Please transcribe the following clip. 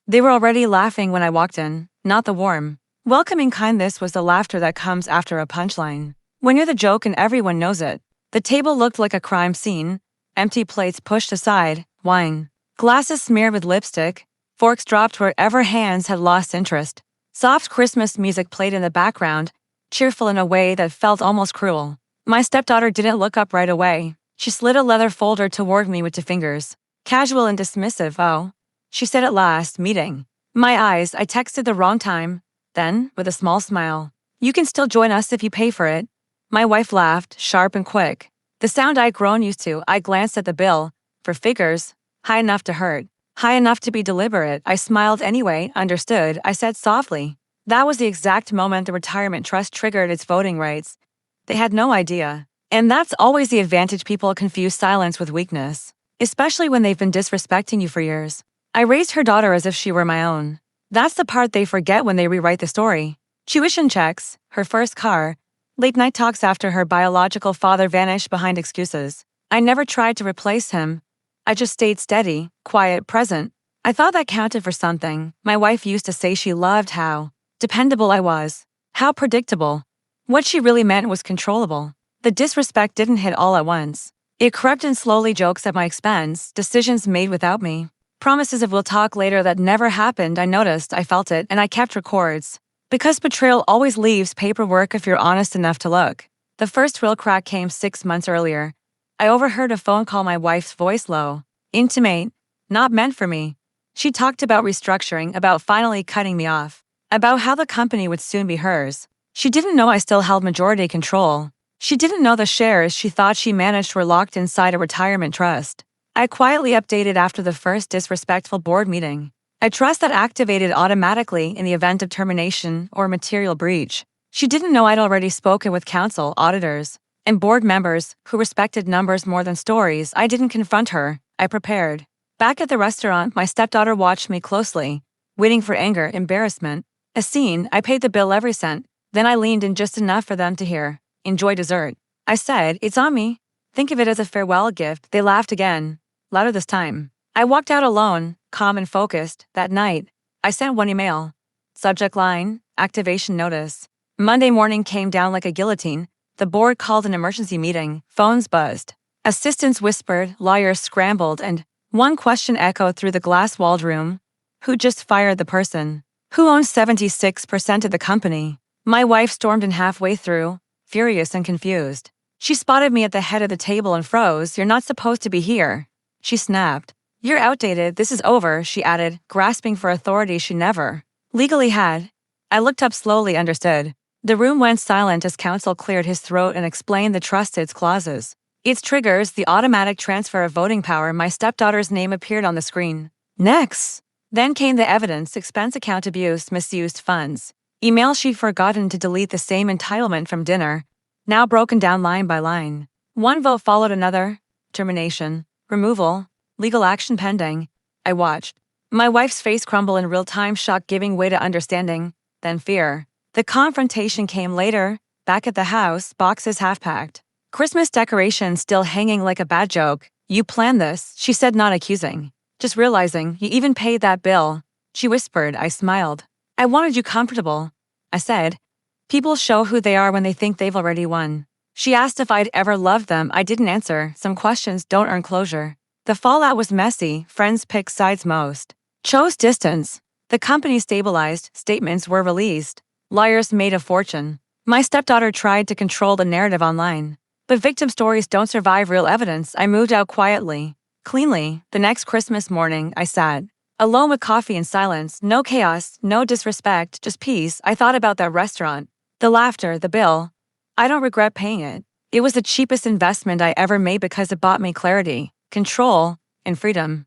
They were already laughing when I walked in, not the warm, welcoming kind. This was the laughter that comes after a punchline. When you're the joke and everyone knows it. The table looked like a crime scene, empty plates pushed aside, wine, glasses smeared with lipstick, forks dropped wherever hands had lost interest. Soft Christmas music played in the background, cheerful in a way that felt almost cruel. My stepdaughter didn't look up right away. She slid a leather folder toward me with 2 fingers. Casual and dismissive. Oh, she said at last, meeting my eyes. I texted the wrong time. Then, with a small smile, you can still join us if you pay for it. My wife laughed, sharp and quick. The sound I'd grown used to. I glanced at the bill. For figures, high enough to hurt, high enough to be deliberate. I smiled anyway. Understood, I said softly. That was the exact moment the retirement trust triggered its voting rights. They had no idea. And that's always the advantage. People confuse silence with weakness, especially when they've been disrespecting you for years. I raised her daughter as if she were my own. That's the part they forget when they rewrite the story. Tuition checks, her first car, late-night talks after her biological father vanished behind excuses. I never tried to replace him. I just stayed steady, quiet, present. I thought that counted for something. My wife used to say she loved how dependable I was. How predictable. What she really meant was controllable. The disrespect didn't hit all at once. It crept in slowly, jokes at my expense, decisions made without me. Promises of we'll talk later that never happened. I noticed, I felt it, and I kept records. Because betrayal always leaves paperwork if you're honest enough to look. The first real crack came 6 months earlier. I overheard a phone call, my wife's voice low, intimate, not meant for me. She talked about restructuring, about finally cutting me off, about how the company would soon be hers. She didn't know I still held majority control. She didn't know the shares she thought she managed were locked inside a retirement trust. I quietly updated after the first disrespectful board meeting. A trust that activated automatically in the event of termination or material breach. She didn't know I'd already spoken with counsel, auditors, and board members who respected numbers more than stories. I didn't confront her. I prepared. Back at the restaurant, my stepdaughter watched me closely, waiting for anger, embarrassment. A scene. I paid the bill every cent. Then I leaned in just enough for them to hear. Enjoy dessert. I said, it's on me. Think of it as a farewell gift. They laughed again, louder this time. I walked out alone, calm and focused. That night, I sent one email. Subject line, activation notice. Monday morning came down like a guillotine. The board called an emergency meeting. Phones buzzed. Assistants whispered, lawyers scrambled, and one question echoed through the glass-walled room. Who just fired the person? Who owns 76% of the company? My wife stormed in halfway through, furious and confused. She spotted me at the head of the table and froze. You're not supposed to be here. She snapped. You're outdated, this is over, she added, grasping for authority she never legally had. I looked up slowly, understood. The room went silent as counsel cleared his throat and explained the trust's clauses. Its triggers, the automatic transfer of voting power. My stepdaughter's name appeared on the screen. Next. Then came the evidence, expense account abuse, misused funds. Email she'd forgotten to delete, the same entitlement from dinner, now broken down line by line. One vote followed another. Termination, removal, legal action pending. I watched my wife's face crumble in real time, shock giving way to understanding, then fear. The confrontation came later, back at the house, boxes half packed. Christmas decorations still hanging like a bad joke. You planned this, she said, not accusing. Just realizing you even paid that bill. She whispered. I smiled. I wanted you comfortable. I said. People show who they are when they think they've already won. She asked if I'd ever loved them. I didn't answer. Some questions don't earn closure. The fallout was messy. Friends picked sides, most chose distance. The company stabilized. Statements were released. Lawyers made a fortune. My stepdaughter tried to control the narrative online. But victim stories don't survive real evidence. I moved out quietly, cleanly. The next Christmas morning, I sat alone with coffee and silence. No chaos, no disrespect, just peace. I thought about that restaurant, the laughter, the bill. I don't regret paying it. It was the cheapest investment I ever made because it bought me clarity, control, and freedom.